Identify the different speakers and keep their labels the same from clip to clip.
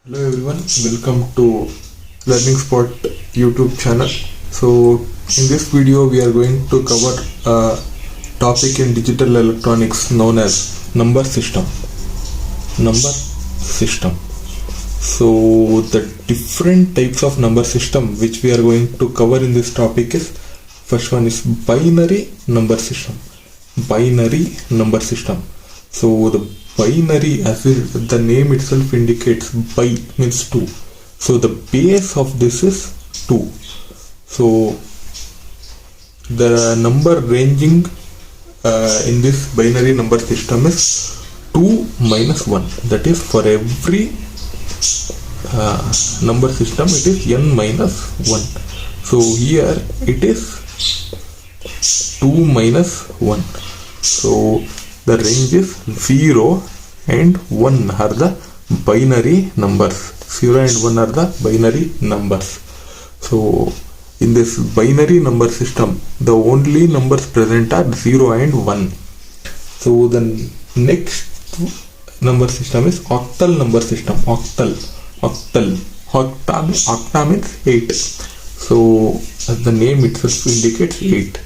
Speaker 1: Hello everyone, welcome to Learning Spot YouTube channel. So in this video we are going to cover a topic in digital electronics known as number system. Number system. So the different types of number system which we are going to cover in this topic is, first one is binary number system. Binary number system. So the binary, as the name itself indicates, bi means 2. So the base of this is 2. So the number ranging in this binary number system is 2 minus 1. That is, for every number system it is n minus 1. So here it is 2 minus 1. So the range is 0 and 1 are the binary numbers. 0 and 1 are the binary numbers. So in this binary number system, the only numbers present are 0 and 1. So the next number system is octal number system. Octa means 8. So as the name itself indicates, 8.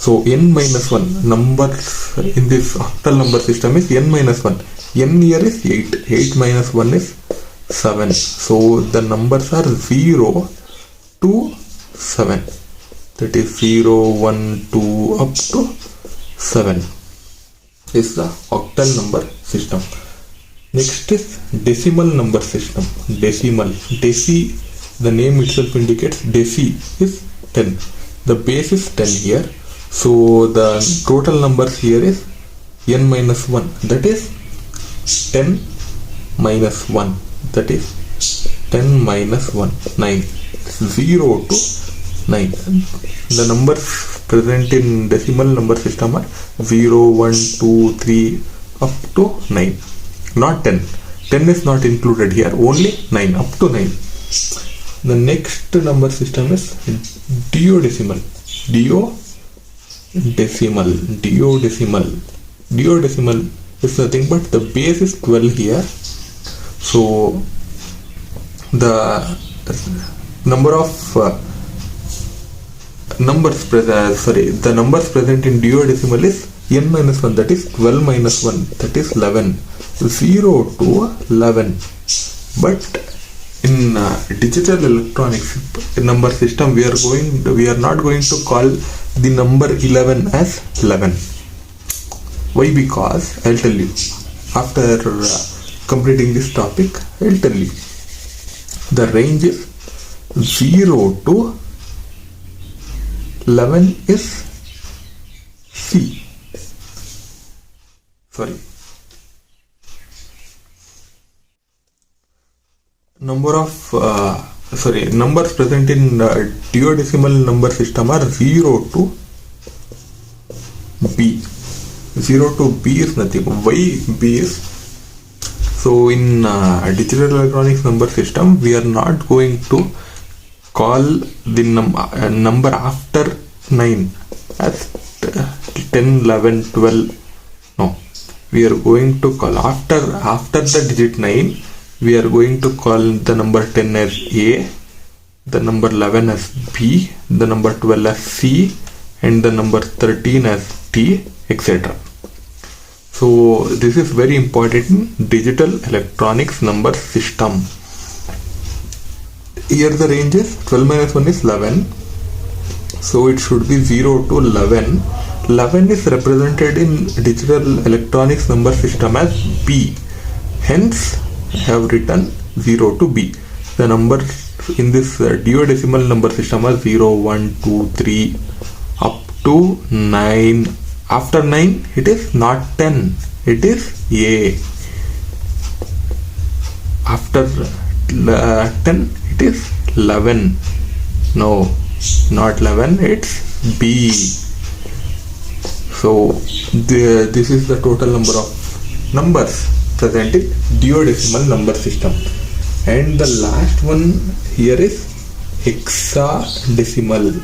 Speaker 1: So n minus 1 numbers in this octal number system is n minus 1. N here is 8. 8 minus 1 is 7. So the numbers are 0 to 7. That is 0, 1, 2 up to 7 is the octal number system. Next is decimal number system. Decimal. Deci, the name itself indicates, deci is 10. The base is 10 here. So the total numbers here is n minus 1. That is 10 minus 1. That is 10 minus 1. 9. 0 to 9. The numbers present in decimal number system are 0, 1, 2, 3 up to 9. Not 10. 10 is not included here. Only 9 up to 9. The next number system is duodecimal. Duodecimal is nothing but the base is 12 here. So the number of numbers present in duodecimal is n minus 1. That is 12 minus 1. That is 11. 0 to 11. But in digital electronics number system, we are not going to call the number 11 as 11. Why? Because I'll tell you after completing this topic. I'll tell you the range is 0 to 11 is C. Numbers present in duodecimal number system are 0 to B. 0 to B is nothing. Why B is? So in digital electronics number system, we are not going to call the number after 9 as 10, 11, 12. No, we are going to call after the digit 9. We are going to call the number 10 as A, the number 11 as B, the number 12 as C, and the number 13 as T, etc. So this is very important in digital electronics number system. Here the range is 12 minus 1 is 11. So it should be 0 to 11. 11 is represented in digital electronics number system as B. Hence I have written 0 to B. The numbers in this duodecimal number system are 0, 1, 2, 3 up to 9. After 9 it is not 10. It is A. After 10 it is 11. No, not 11. It's B. So this is the total number of numbers present in duodecimal number system. And the last one here is hexadecimal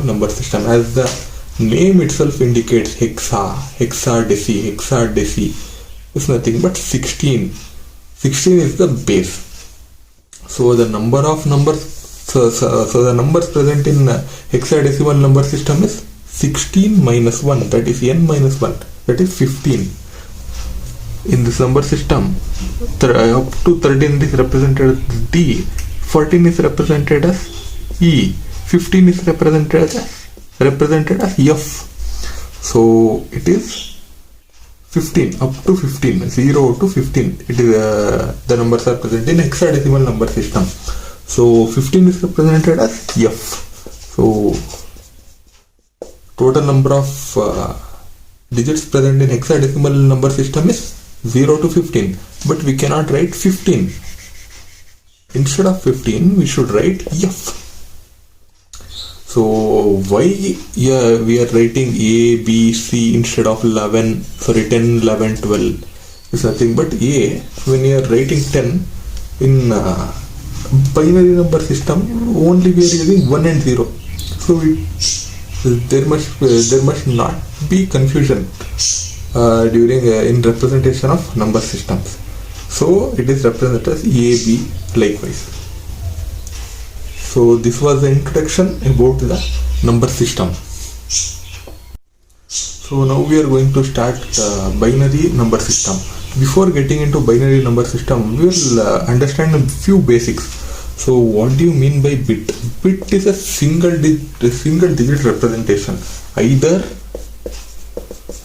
Speaker 1: number system. As the name itself indicates, hexadeci is nothing but 16. 16 is the base. So the number of numbers, so the numbers present in hexadecimal number system is 16 minus 1, that is n minus 1, that is 15. In this number system, up to 13 is represented as D, 14 is represented as E, 15 is represented as F. So it is 15, up to 15, 0 to 15. It is the numbers are present in hexadecimal number system. So 15 is represented as F. So total number of digits present in hexadecimal number system is 0 to 15, but we cannot write 15. Instead of 15, we should write F. So why we are writing A, B, C instead of 10, 11, 12 is nothing but A. When you are writing 10 in binary number system, only we are using 1 and 0. So there must not be confusion during in representation of number systems. So it is represented as A, B likewise. So this was the introduction about the number system. So now we are going to start binary number system. Before getting into binary number system, we will understand a few basics. So what do you mean by bit? Bit is a single digit representation, either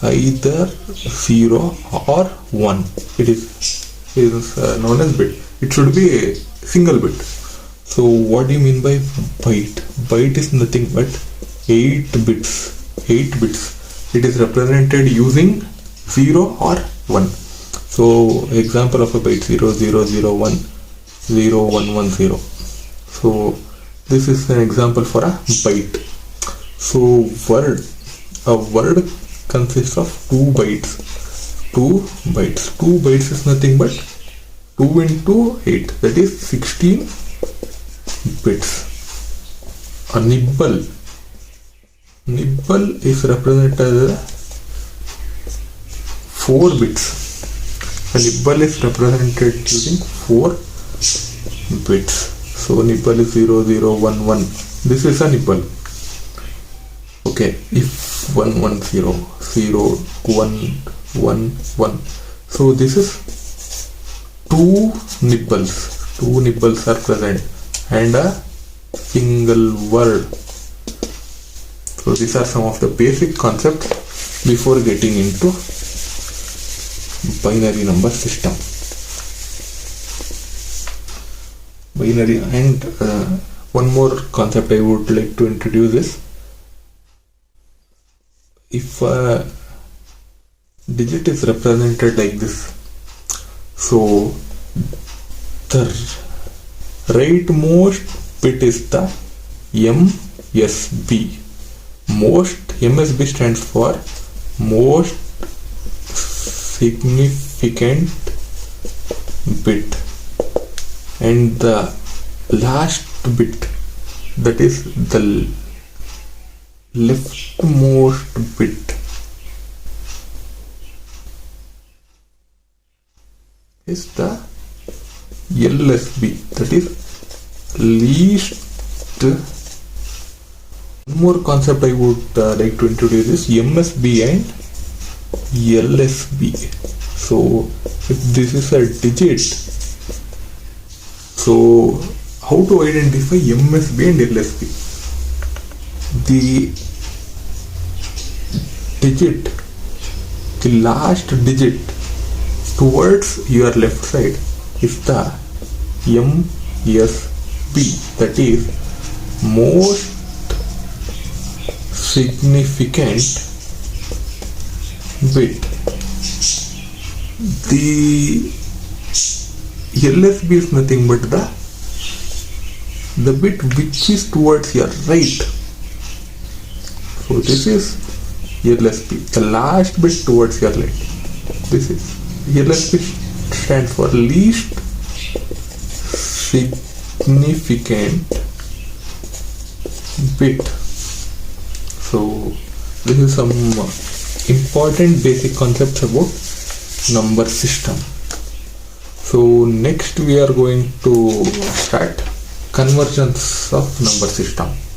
Speaker 1: 0 or 1. It is known as bit. It should be a single bit. So what do you mean by byte? Byte is nothing but 8 bits. 8 bits. It is represented using 0 or 1. So example of a byte 0001, 0110. So this is an example for a byte. So a word consists of 2 bytes. 2 bytes. 2 bytes is nothing but 2 into 8, that is 16 bits. A nibble is represented as 4 bits. A nibble is represented using 4 bits. So nibble is 0011. This is a nibble. Okay, if 110, 0, 1, 1, 1. So this is 2 nibbles. 2 nibbles are present and a single word. So these are some of the basic concepts before getting into binary number system. Binary, and one more concept I would like to introduce is, if a digit is represented like this, so the rightmost bit is the MSB. MSB stands for most significant bit, and the last bit, that is the leftmost bit, is the LSB, that is least. One more concept I would like to introduce is MSB and LSB. So if this is a digit, so how to identify MSB and LSB? The digit, the last digit towards your left side is the MSB, that is most significant bit. The LSB is nothing but the bit which is towards your right. So this is LSB, the last bit towards your right. This is LSB stands for least significant bit. So this is some important basic concepts about number system. So next we are going to start conversions of number system.